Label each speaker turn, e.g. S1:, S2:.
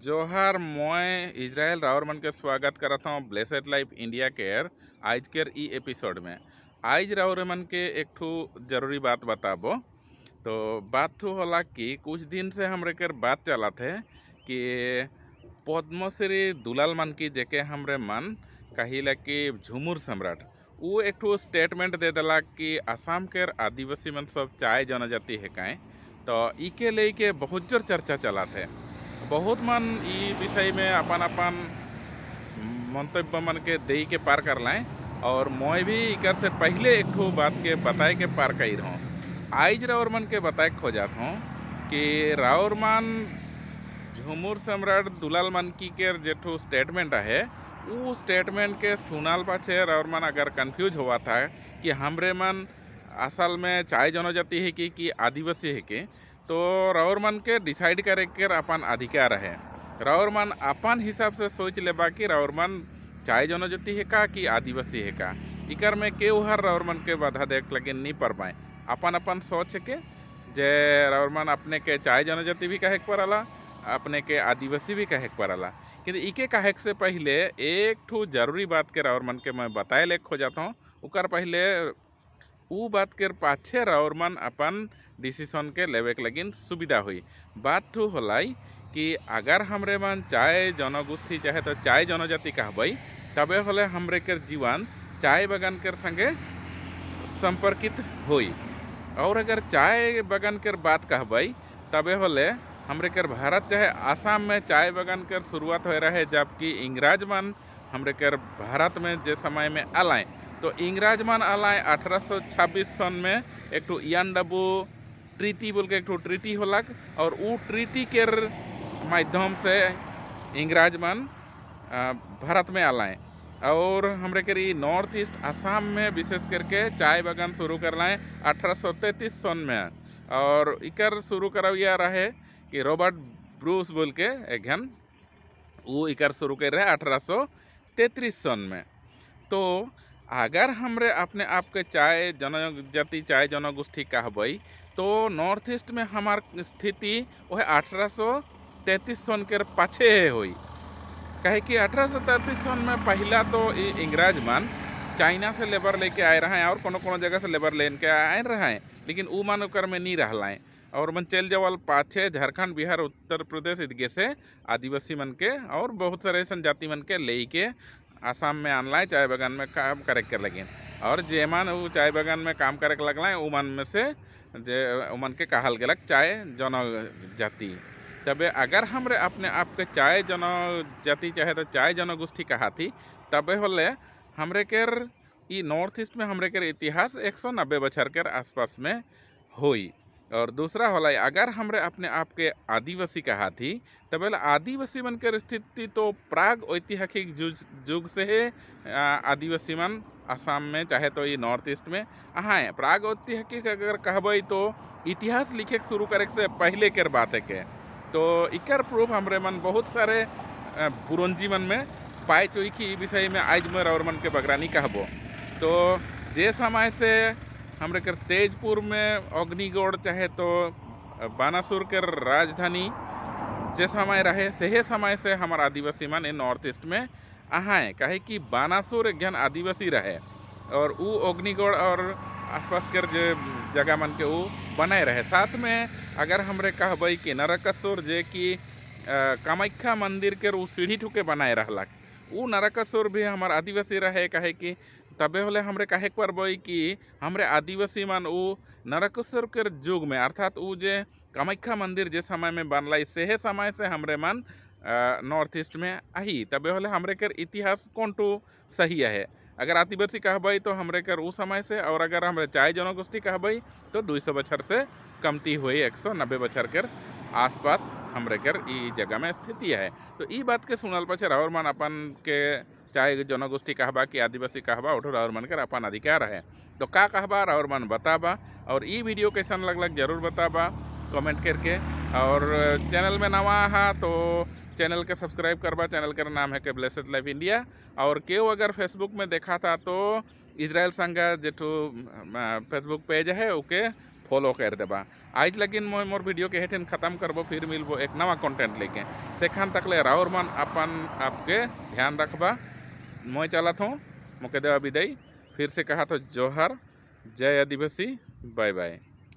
S1: जोहार मैं इजराइल रावर मन के स्वागत करता हूँ ब्लेसेड लाइफ इंडिया केयर आज केर ई एपिसोड में। आज रावर मन के एक ठो जरूरी बात बताबो। तो बात ठो होला कि कुछ दिन से हमरे केर बात चला थे कि पद्मश्री दुलाल मन की जेके हमरे मन कहिला कि झुमुर सम्राट वो एक ठो स्टेटमेंट दे दिला कि आसाम केर आदिवासी मन सब चाय जनजाति है काए। तो इके लेके बहुत जोर चर्चा चला थे। बहुत मन ई विषय में अपन अपन मंतव्य मन के दे के पार कर लाएं और मैं भी इकर से पहले एक ठो बात के बताए के पार कर हूँ। आज रावर मन के बताए खोजात हूँ कि रावर मन झुमुर सम्राट दुलाल मन की के जेठो स्टेटमेंट है वो स्टेटमेंट के सुनाल पाछे रावर मन अगर कंफ्यूज हुआ था कि हमरे मन असल में चाय जनजाति है कि आदिवासी है कि, तो रावर मन के डिसाइड करे के अपन अधिकार है। रावर मन अपन हिसाब से सोच लेबा कि रावर मन चाय जनजाति है का कि आदिवासी है का। इकर में केहू हर रावर मन के बाधा देख लगे नहीं पड़ पाए। अपन अपन सोच के जे रावर मन अपने के चाय जनजाति भी कहे पड़ला, अपने के आदिवासी भी कहे पड़ला। किंतु इके कहे से पहले एक ठो जरूरी बात के रावर मन के मैं बताए ले खो जाता हूँ। उकर पहले वो बात के पाछे रावर मन अपन डिसीजन के लेवे के लगिन सुविधा हुई। बात ठू होलाई कि अगर हमरे मन चाय जनगोष्ठी चाहे तो चाय जनजाति कहबई तबे होले हमरे के जीवन चाय बागान के संगे संपर्कित हुई। और अगर चाय बागान के बात कहबई तबे होले हमरे के भारत चाहे आसाम में चाय बागान के शुरुआत हो रहे, जबकि इंग्राज मन हमरे के भारत में जे समय में आलाए तो इंग्राज मन आलाए 1826 सन में एक ठो यानडबू ट्रीटी बोल के एक ठो ट्रीटी होलक और वो ट्रीटी के माध्यम से इंग्राज मन भारत में आलाए और हमरे के नॉर्थ ईस्ट आसाम में विशेष करके चाय बागान शुरू कर लाए 1833 सन में। और इकर शुरू करविया रहे कि रॉबर्ट ब्रूस बोल के एक घन वो इकर शुरू कर रहे 1833 सन में। तो अगर हमरे अपने आप के चाय जनजाति चाय जनगोष्ठी कहबई तो नॉर्थ ईस्ट में हमार स्थिति वह 1833 सन के पाछे हुई। कहे कि 1833 सन में पहला तो इंग्राज मन चाइना से लेबर लेके आए रहे और कोनो जगह से लेबर लेके आए रहे, लेकिन वो मन ओकर में नहीं रहलाए और मन चल जावल पाछे झारखंड बिहार उत्तर प्रदेश इधगे से आदिवासी मन के और बहुत सारे ऐसा जाति मन के ले के आसाम में आनलाए चाय बागान में काम करे के लगे। और जे मन वो चाय बागान में काम करे के लगलाए वो मन में से जे उमन के कहल गलक चाय जनजाति। तबे अगर हमरे अपने आप के चाय जनजाति चाहे तो चाय जनगोष्ठी कहा थी तबे होले हमरे केर ई नॉर्थ ईस्ट में हमरे केर इतिहास 190 बछर के आसपास में हुई। और दूसरा होला अगर हमरे अपने आप के आदिवासी कहा थी तब आदिवासी मन के स्थिति तो प्राग ऐतिहासिक युग से है आदिवासी मन आसाम में चाहे तो ये नॉर्थ ईस्ट में हाँ प्राग ऐतिहासिक अगर कहबई तो इतिहास लिखे शुरू करे से पहले के बात है के। तो इकर प्रूफ हमरे मन बहुत सारे बुरंजी मन में पाए चोई की विषय में आज मैं रावर मन के बगरानी कहबो। तो जे समय से हमरे कर तेजपुर में अग्निगढ़ चाहे तो बानासुर के राजधानी जे समय रहे से समय से हमार आदिवासी मन नॉर्थ ईस्ट में आहाए। कहे कि बानासुर एक जन आदिवासी रहे और वो अग्निगढ़ और आसपास के जो जगह मन के वो बनाए रहे। साथ में अगर हमरे कहबई कि नरकसुर जे कि कामाख्या मंदिर के वो सीढ़ी ठुके बनाए रहलक वो नरकसुर भी हमार आदिवासी रहे। कहे कि तबे होले हमरे कहे परबई कि हमरे आदिवासी मन वो नरकसुर के युग में अर्थात वो जे कामाख्या मंदिर जे समय में बनलाई से समय से हमरे मन नॉर्थ ईस्ट में आई। तबे होले हमरे कर इतिहास कौन टू सही है। अगर आदिवासी कहबई तो हमरे कर वो समय से और अगर हमरे चाय जनगोष्ठी कहबई तो 200 बछर से कमती हुई 190 बछर के आसपास हमरे कर ई जगह में स्थिति है। तो ई बात के सुनल पछे रावर मन अपन के चाहे जनगोष्ठी कहबा कि आदिवासी कहबा उठो रावर मन कर अपन अधिकार है। तो का कहबा रावर मन बताबा और ई वीडियो कैसन लगलक जरूर बताबा कमेंट करके। और चैनल में नवा है तो चैनल के सब्सक्राइब करबा। चैनल का नाम है के ब्लेसेड लाइफ इंडिया। और केव अगर फेसबुक में देखा था तो इजराइल संघ जेठो फेसबुक पेज है ओके फॉलो कर देबा। आज लगिन मैं मोर वीडियो के हेठन खत्म करबो, फिर मिलबो एक नवा कंटेंट लेके। सेखान तकले राउर मन अपन आपके ध्यान रखबा। मैं चलत हूँ, मुके देवा विदाई। फिर से कहा तो जोहर, जय आदिवासी, बाय बाय।